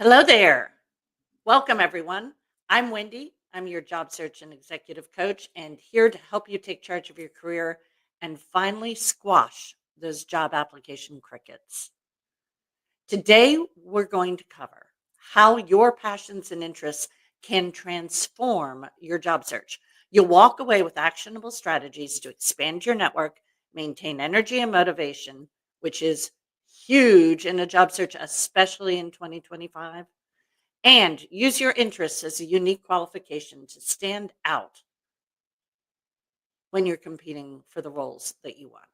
Hello there. Welcome, everyone. I'm Wendy. I'm your job search and executive coach, and here to help you take charge of your career and finally squash those job application crickets. Today, we're going to cover how your passions and interests can transform your job search. You'll walk away with actionable strategies to expand your network, maintain energy and motivation, which is huge in a job search, especially in 2025, and use your interests as a unique qualification to stand out when you're competing for the roles that you want.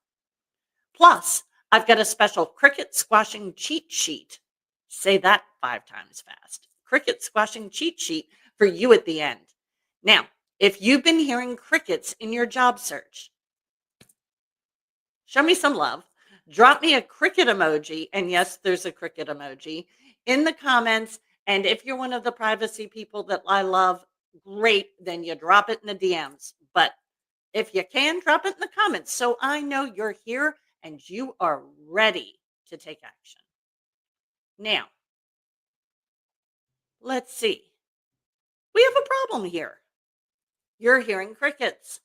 Plus, I've got a special cricket squashing cheat sheet. Say that 5 times fast. Cricket squashing cheat sheet for you at the end. Now, if you've been hearing crickets in your job search, show me some love. Drop me a cricket emoji. And yes, there's a cricket emoji in the comments. And if you're one of the privacy people that I love, great, then you drop it in the DMs. But if you can, drop it in the comments so I know you're here and you are ready to take action. Now, let's see. We have a problem here. You're hearing crickets.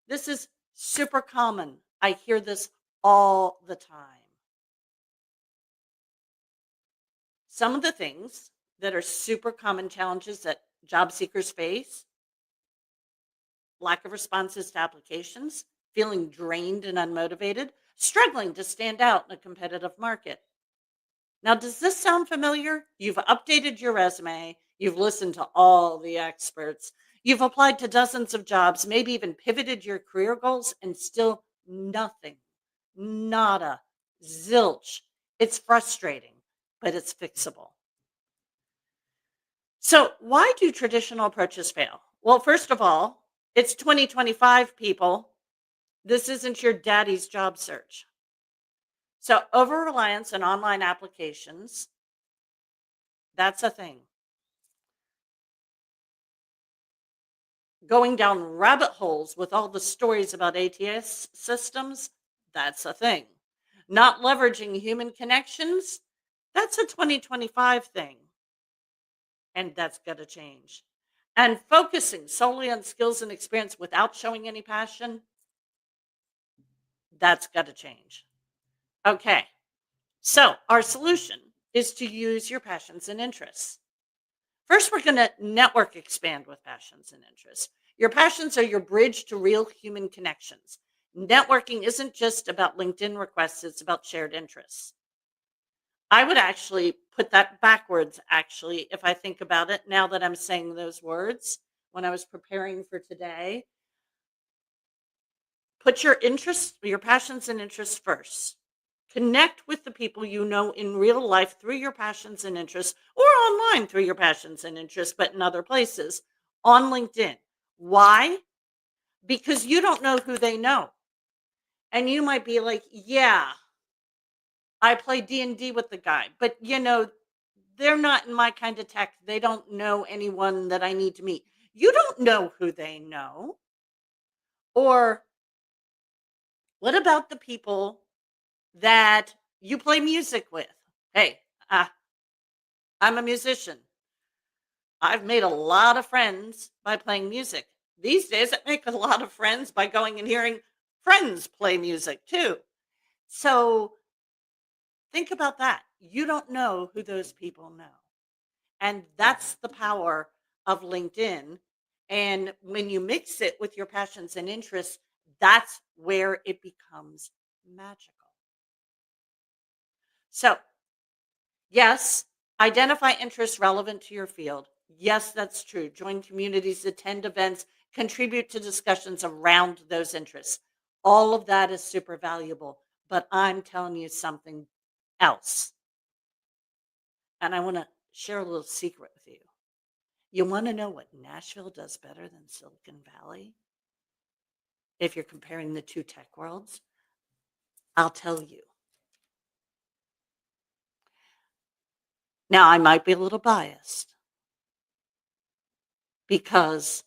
This is super common. I hear this all the time. Some of the things that are super common challenges that job seekers face: lack of responses to applications, feeling drained and unmotivated, struggling to stand out in a competitive market. Now, does this sound familiar? You've updated your resume, you've listened to all the experts, you've applied to dozens of jobs, maybe even pivoted your career goals, and still nothing, nada, zilch. It's frustrating, but it's fixable. So, why do traditional approaches fail? Well, first of all, it's 2025, people. This isn't your daddy's job search. So, over reliance on online applications, that's a thing. Going down rabbit holes with all the stories about ATS systems, that's a thing. Not leveraging human connections, that's a 2025 thing. And that's got to change. And focusing solely on skills and experience without showing any passion, that's got to change. Okay. So, our solution is to use your passions and interests. First, we're going to network expand with passions and interests. Your passions are your bridge to real human connections. Networking isn't just about LinkedIn requests, it's about shared interests. I would actually put that backwards, actually, if I think about it now that I'm saying those words when I was preparing for today. Put your interests, your passions and interests first. Connect with the people you know in real life through your passions and interests, or online through your passions and interests, but in other places on LinkedIn. Why? Because you don't know who they know. And you might be like, yeah, I play D&D with the guy, but they're not in my kind of tech. They don't know anyone that I need to meet. You don't know who they know. Or what about the people that you play music with? Hey, I'm a musician. I've made a lot of friends by playing music. These days, I make a lot of friends by going and hearing friends play music too. So think about that. You don't know who those people know. And that's the power of LinkedIn. And when you mix it with your passions and interests, that's where it becomes magical. So, yes, identify interests relevant to your field. Yes, that's true. Join communities, attend events, contribute to discussions around those interests. All of that is super valuable. But I'm telling you something else. And I want to share a little secret with you. You want to know what Nashville does better than Silicon Valley? If you're comparing the two tech worlds, I'll tell you. Now, I might be a little biased because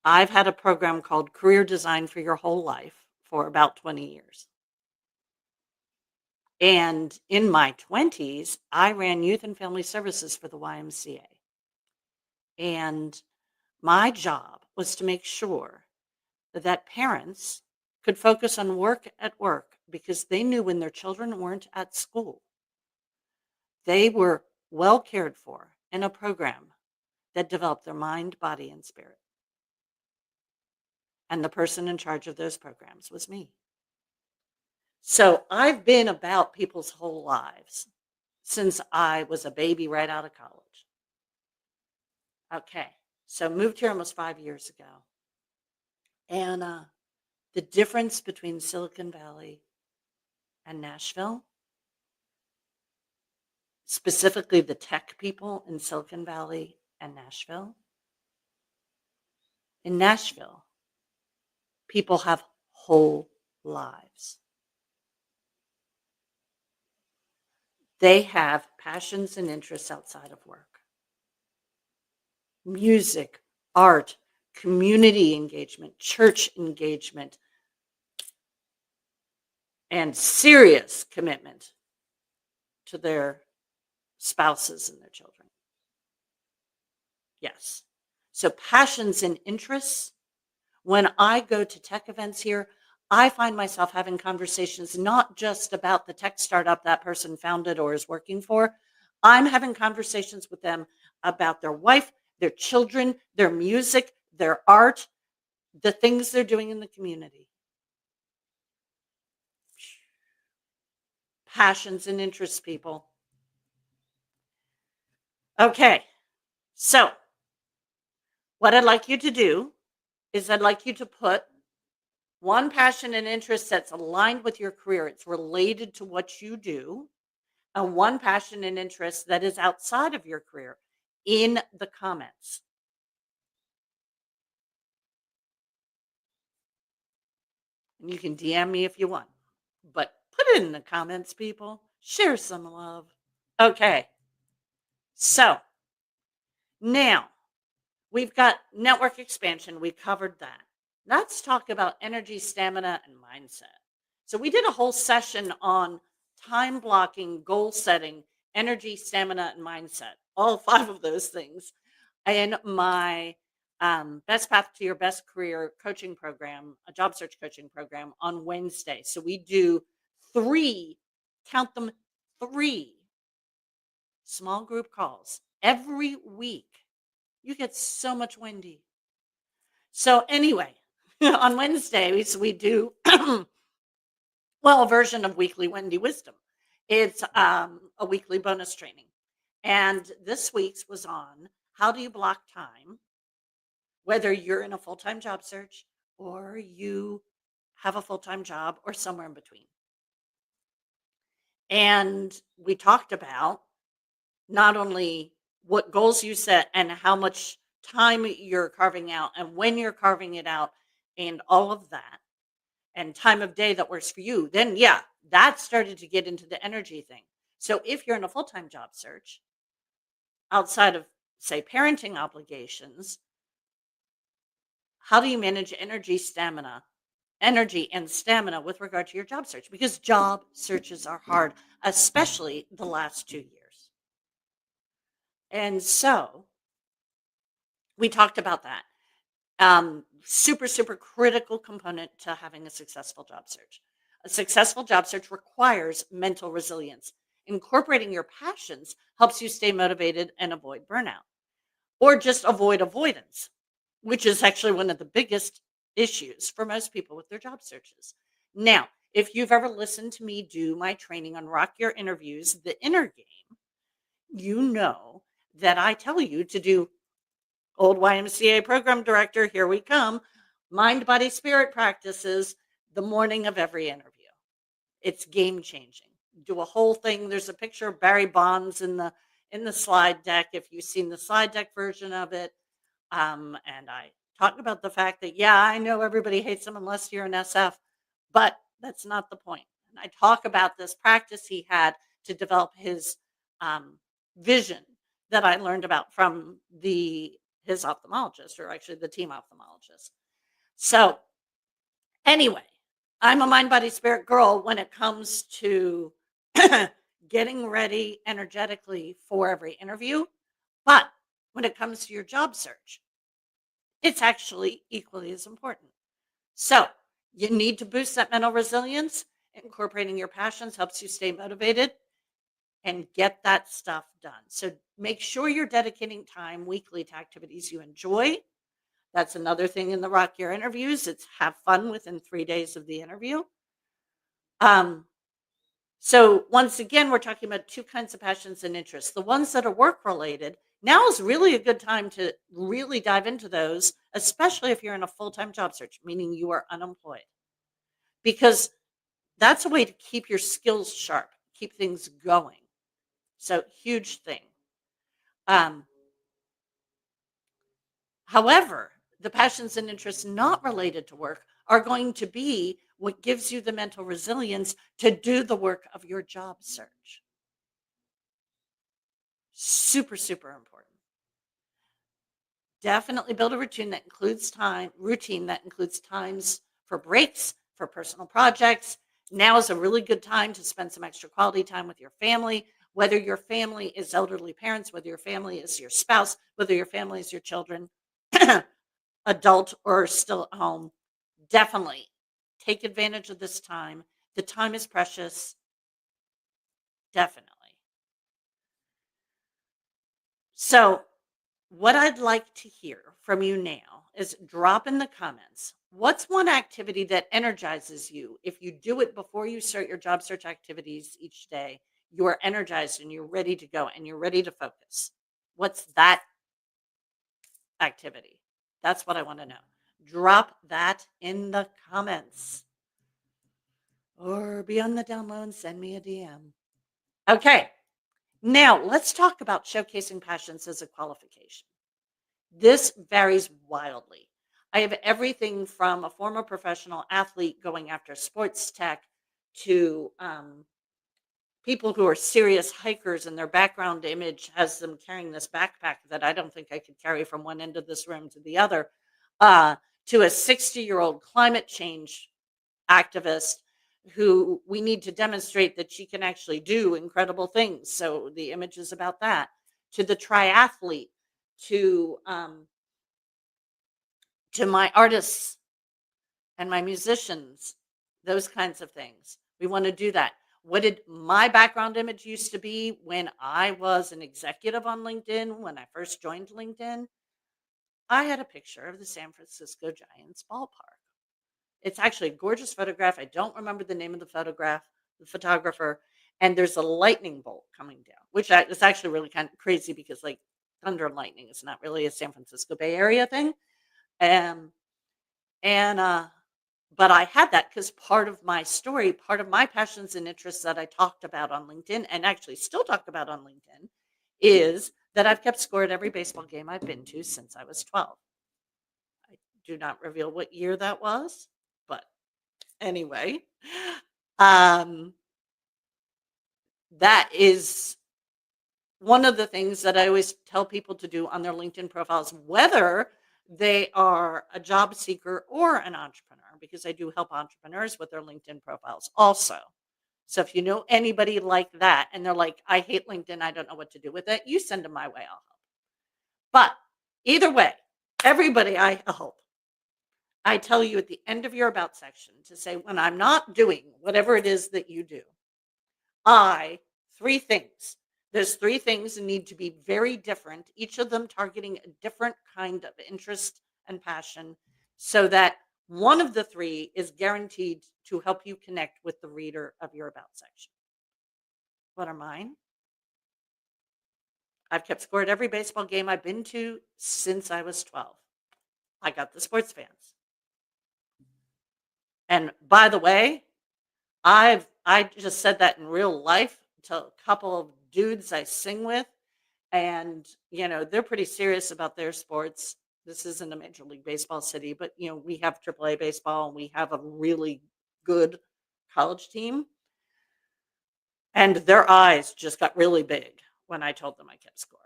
I've had a program called Career Design for Your Whole Life for about 20 years. And in my 20s, I ran youth and family services for the YMCA. And my job was to make sure that parents could focus on work at work because they knew when their children weren't at school, they were well cared for in a program that developed their mind, body, and spirit. And the person in charge of those programs was me. So I've been about people's whole lives since I was a baby right out of college. Okay. So moved here almost 5 years ago. And the difference between Silicon Valley and Nashville, specifically the tech people in Silicon Valley and Nashville. In Nashville, people have whole lives. They have passions and interests outside of work. Music, art, community engagement, church engagement, and serious commitment to their spouses and their children. Yes. So passions and interests. When I go to tech events here, I find myself having conversations not just about the tech startup that person founded or is working for. I'm having conversations with them about their wife, their children, their music, their art, the things they're doing in the community. Passions and interests, people. Okay, so what I'd like you to do is I'd like you to put one passion and interest that's aligned with your career. It's related to what you do. And one passion and interest that is outside of your career in the comments. And you can DM me if you want, but put it in the comments, people. Share some love. Okay. So now we've got network expansion. We covered that. Let's talk about energy, stamina, and mindset. So we did a whole session on time blocking, goal setting, energy, stamina, and mindset. All 5 of those things in my Best Path to Your Best Career coaching program, a job search coaching program on Wednesday. So we do 3, count them, 3 small group calls every week. You get so much Wendy. So anyway, on Wednesday, we do, well, a version of Weekly Wendy Wisdom. It's a weekly bonus training. And this week's was on how do you block time, whether you're in a full-time job search or you have a full-time job or somewhere in between. And we talked about not only what goals you set and how much time you're carving out and when you're carving it out and all of that and time of day that works for you, then yeah, that started to get into the energy thing. So if you're in a full-time job search outside of, say, parenting obligations, how do you manage energy and stamina with regard to your job search? Because job searches are hard, especially the last 2 years. And so we talked about that. Super, super critical component to having a successful job search. A successful job search requires mental resilience. Incorporating your passions helps you stay motivated and avoid burnout, or just avoid avoidance, which is actually one of the biggest issues for most people with their job searches. Now, if you've ever listened to me do my training on Rock Your Interviews, the inner game, you know that I tell you to do old YMCA program director, here we come, mind, body, spirit practices the morning of every interview. It's game changing. Do a whole thing. There's a picture of Barry Bonds in the slide deck, if you've seen the slide deck version of it. And I talk about the fact that, yeah, I know everybody hates him unless you're an SF, but that's not the point. And I talk about this practice he had to develop his vision that I learned about from his ophthalmologist, or actually the team ophthalmologist. So anyway, I'm a mind, body, spirit girl when it comes to getting ready energetically for every interview. But when it comes to your job search, it's actually equally as important. So you need to boost that mental resilience. Incorporating your passions helps you stay motivated and get that stuff done. So make sure you're dedicating time weekly to activities you enjoy. That's another thing in the Rock Your Interviews. It's have fun within 3 days of the interview. So once again, we're talking about two kinds of passions and interests. The ones that are work related, now is really a good time to really dive into those, especially if you're in a full-time job search, meaning you are unemployed, because that's a way to keep your skills sharp, keep things going. So huge thing. Um, However, the passions and interests not related to work are going to be what gives you the mental resilience to do the work of your job search. Super, super important. Definitely build a routine that includes times for breaks, for personal projects. Now is a really good time to spend some extra quality time with your family, whether your family is elderly parents, whether your family is your spouse, whether your family is your children, adult or still at home. Definitely take advantage of this time. The time is precious. Definitely. So, what I'd like to hear from you now is drop in the comments. What's one activity that energizes you? If you do it before you start your job search activities each day, you are energized and you're ready to go and you're ready to focus. What's that activity? That's what I want to know. Drop that in the comments or be on the down low and send me a DM. Okay, now let's talk about showcasing passions as a qualification. This varies wildly. I have everything from a former professional athlete going after sports tech to people who are serious hikers and their background image has them carrying this backpack that I don't think I could carry from one end of this room to the other, to a 60-year-old climate change activist who we need to demonstrate that she can actually do incredible things. So the image is about that. To the triathlete, to my artists and my musicians, those kinds of things. We want to do that. What did my background image used to be when I was an executive on LinkedIn, when I first joined LinkedIn? I had a picture of the San Francisco Giants ballpark. It's actually a gorgeous photograph. I don't remember the name of the photographer, and there's a lightning bolt coming down, which is actually really kind of crazy because like thunder and lightning is not really a San Francisco Bay Area thing. Um, and but I had that because part of my story, part of my passions and interests that I talked about on LinkedIn and actually still talk about on LinkedIn is that I've kept score at every baseball game I've been to since I was 12. I do not reveal what year that was, but anyway, um, that is one of the things that I always tell people to do on their LinkedIn profiles, whether they are a job seeker or an entrepreneur, because I do help entrepreneurs with their LinkedIn profiles also. So if you know anybody like that and they're like, I hate LinkedIn, I don't know what to do with it, you send them my way, I'll help. But either way, everybody I help, I tell you at the end of your about section to say, when I'm not doing whatever it is that you do, three things. There's three things that need to be very different, each of them targeting a different kind of interest and passion, so that one of the three is guaranteed to help you connect with the reader of your about section. What are mine? I've kept score at every baseball game I've been to since I was 12. I got the sports fans. And by the way, I just said that in real life to a couple of dudes I sing with, and they're pretty serious about their sports. This isn't a Major League Baseball city, but we have AAA baseball and we have a really good college team. And their eyes just got really big when I told them I kept score.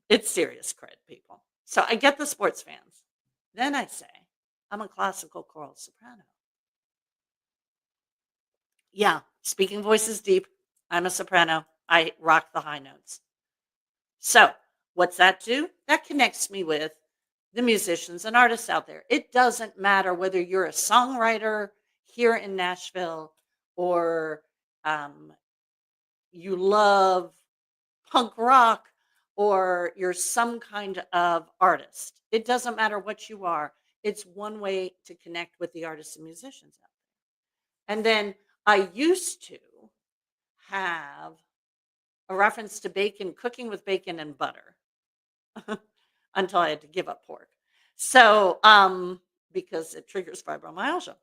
It's serious cred, people. So I get the sports fans. Then I say, I'm a classical choral soprano. Yeah, speaking voice is deep. I'm a soprano. I rock the high notes. So, what's that do? That connects me with the musicians and artists out there. It doesn't matter whether you're a songwriter here in Nashville or um, you love punk rock or you're some kind of artist. It doesn't matter what you are. It's one way to connect with the artists and musicians out there. And then I used to have a reference to bacon, cooking with bacon and butter until I had to give up pork. So, because it triggers fibromyalgia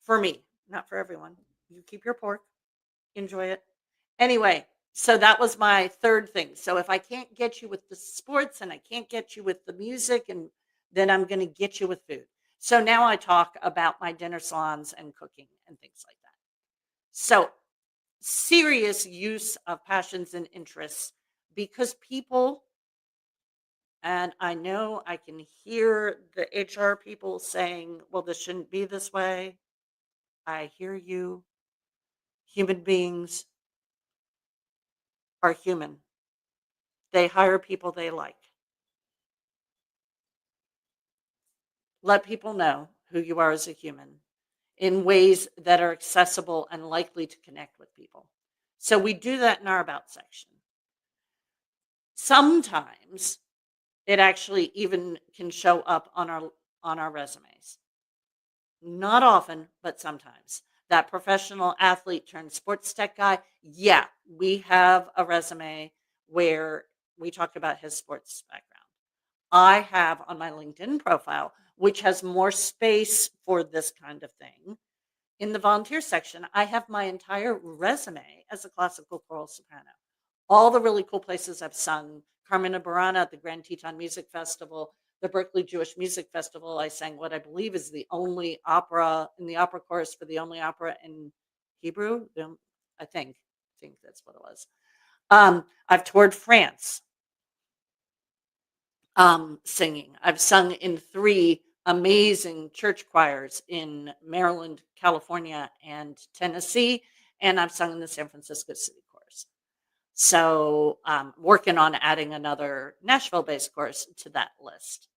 for me, not for everyone. You keep your pork, enjoy it. Anyway, so that was my third thing. So if I can't get you with the sports and I can't get you with the music, and then I'm going to get you with food. So now I talk about my dinner salons and cooking and things like that. So serious use of passions and interests because people, and I know I can hear the HR people saying, well, this shouldn't be this way. I hear you. Human beings are human. They hire people they like. Let people know who you are as a human in ways that are accessible and likely to connect with people. So we do that in our about section. Sometimes it actually even can show up on our resumes. Not often, but sometimes. That professional athlete turned sports tech guy, yeah, we have a resume where we talk about his sports background. I have on my LinkedIn profile, which has more space for this kind of thing. In the volunteer section, I have my entire resume as a classical choral soprano. All the really cool places I've sung, Carmina Burana at the Grand Teton Music Festival, the Berkeley Jewish Music Festival. I sang what I believe is the only opera in the opera chorus for the only opera in Hebrew. I think that's what it was. I've toured France singing. I've sung in 3 amazing church choirs in Maryland, California, and Tennessee, and I've sung in the San Francisco City Chorus. So, working on adding another Nashville-based chorus to that list.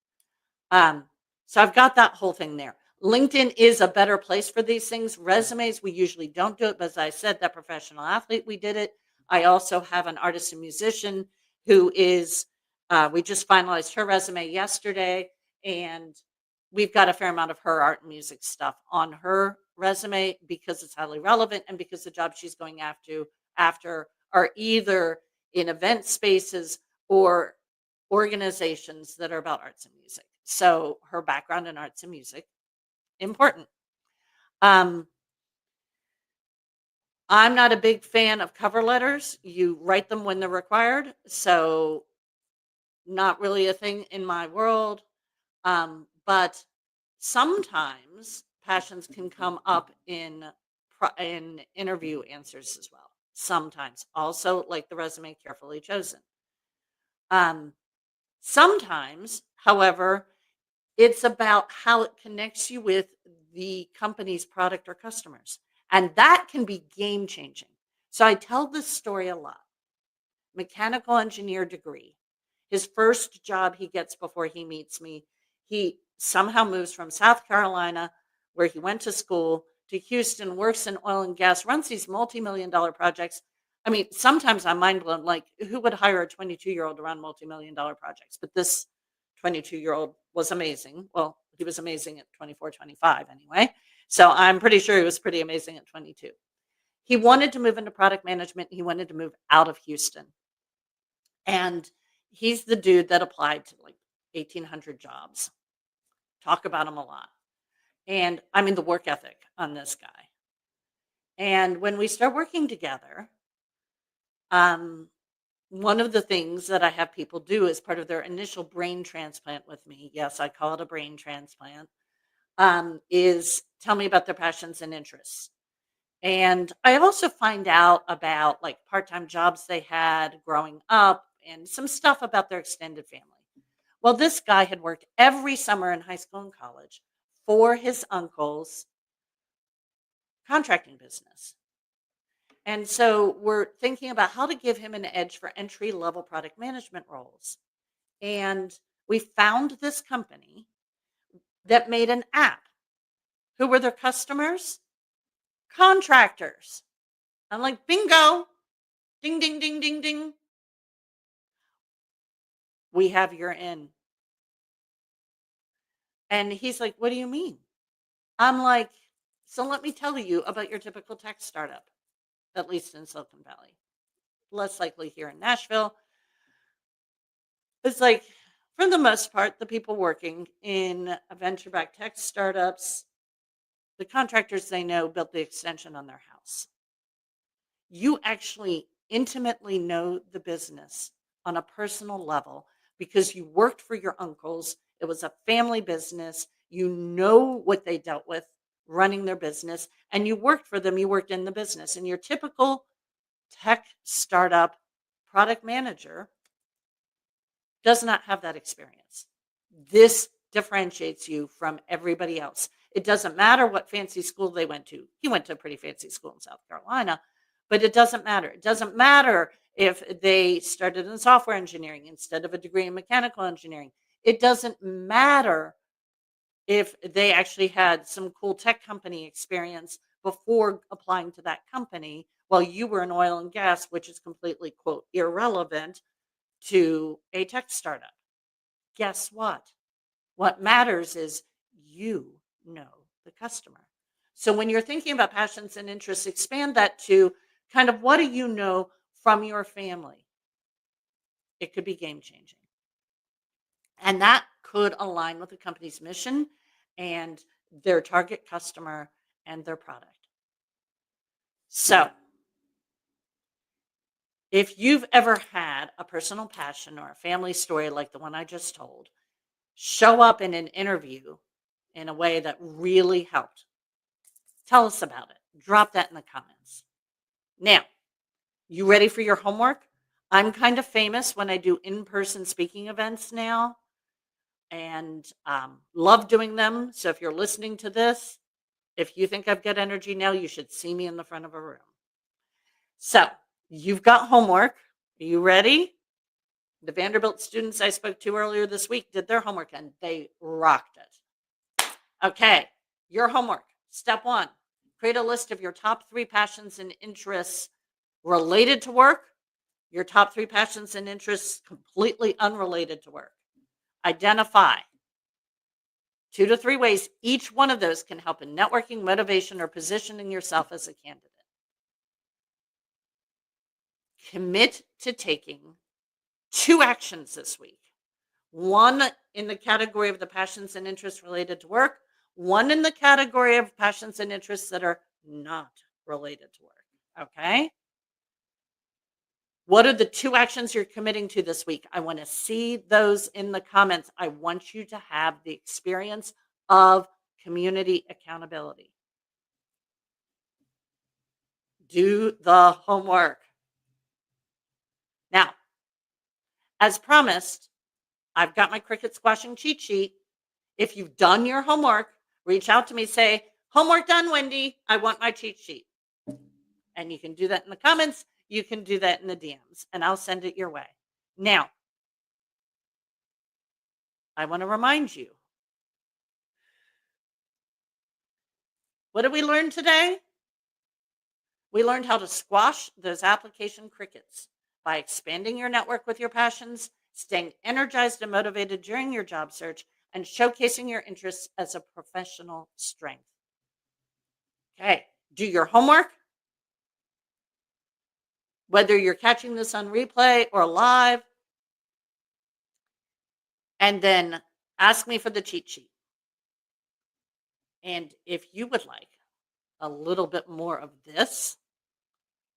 Um, so I've got that whole thing there. LinkedIn is a better place for these things. Resumes, we usually don't do it, but as I said, that professional athlete, we did it. I also have an artist and musician who is, we just finalized her resume yesterday, and we've got a fair amount of her art and music stuff on her resume because it's highly relevant and because the jobs she's going after are either in event spaces or organizations that are about arts and music. So her background in arts and music, important. Um, I'm not a big fan of cover letters. You write them when they're required. So not really a thing in my world. But sometimes passions can come up in interview answers as well. Sometimes also like the resume carefully chosen. Um, Sometimes, however, it's about how it connects you with the company's product or customers. And that can be game changing. So I tell this story a lot. Mechanical engineer degree. His first job he gets before he meets me, he somehow moves from South Carolina, where he went to school, to Houston, works in oil and gas, runs these multi-million dollar projects. I mean, sometimes I'm mind blown. Like, who would hire a 22-year-old to run multi-million dollar projects? But this 22-year-old was amazing. Well, he was amazing at 24, 25 anyway. So I'm pretty sure he was pretty amazing at 22. He wanted to move into product management. He wanted to move out of Houston. And he's the dude that applied to like 1,800 jobs. Talk about him a lot. And I mean, the work ethic on this guy. And when we start working together, um, one of the things that I have people do as part of their initial brain transplant with me, yes, I call it a brain transplant, is tell me about their passions and interests. And I also find out about like part-time jobs they had growing up and some stuff about their extended family. Well, this guy had worked every summer in high school and college for his uncle's contracting business. And so we're thinking about how to give him an edge for entry-level product management roles. And we found this company that made an app. Who were their customers? Contractors. I'm like, bingo, ding, ding, ding, ding, ding. We have your in. And he's like, what do you mean? I'm like, so let me tell you about your typical tech startup, at least in Silicon Valley. Less likely here in Nashville. It's like, for the most part, the people working in venture-backed tech startups, the contractors they know built the extension on their house. You actually intimately know the business on a personal level because you worked for your uncles. It was a family business. You know what they dealt with running their business, and you worked for them. You worked in the business. And your typical tech startup product manager does not have that experience. This differentiates you from everybody else. It doesn't matter what fancy school they went to. He went to a pretty fancy school in South Carolina, but it doesn't matter. It doesn't matter if they started in software engineering instead of a degree in mechanical engineering. It doesn't matter if they actually had some cool tech company experience before applying to that company while you were in oil and gas, which is completely, quote, irrelevant to a tech startup. Guess what? What matters is you know the customer. So when you're thinking about passions and interests, expand that to kind of what do you know from your family? It could be game changing. And that could align with the company's mission and their target customer and their product. So if you've ever had a personal passion or a family story like the one I just told, show up in an interview in a way that really helped. Tell us about it. Drop that in the comments. Now, you ready for your homework? I'm kind of famous when I do in-person speaking events now and love doing them. So if you're listening to this, if you think I've got energy now, you should see me in the front of a room. So you've got homework. Are you ready? The Vanderbilt students I spoke to earlier this week did their homework and they rocked it. Okay, your homework. Step 1, create a list of your top 3 passions and interests related to work, your top 3 passions and interests completely unrelated to work. Identify 2 to 3 ways each one of those can help in networking, motivation, or positioning yourself as a candidate. Commit to taking 2 actions this week. 1 in the category of the passions and interests related to work, 1 in the category of passions and interests that are not related to work. Okay? What are the 2 actions you're committing to this week? I want to see those in the comments. I want you to have the experience of community accountability. Do the homework. Now, as promised, I've got my cricket squashing cheat sheet. If you've done your homework, reach out to me, say, homework done, Wendy. I want my cheat sheet. And you can do that in the comments. You can do that in the DMs, and I'll send it your way. Now, I want to remind you, what did we learn today? We learned how to squash those application crickets by expanding your network with your passions, staying energized and motivated during your job search, and showcasing your interests as a professional strength. Okay, do your homework. Whether you're catching this on replay or live, and then ask me for the cheat sheet. And if you would like a little bit more of this,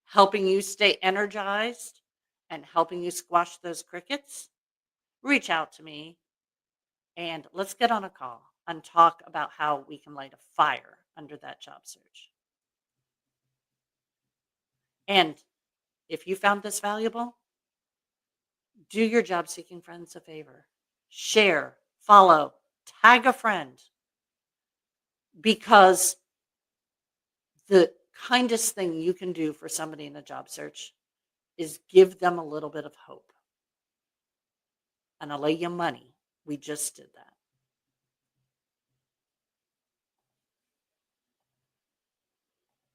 helping you stay energized and helping you squash those crickets, reach out to me and let's get on a call and talk about how we can light a fire under that job search. And if you found this valuable, do your job seeking friends a favor. Share, follow, tag a friend, because the kindest thing you can do for somebody in a job search is give them a little bit of hope and allay your money. We just did that.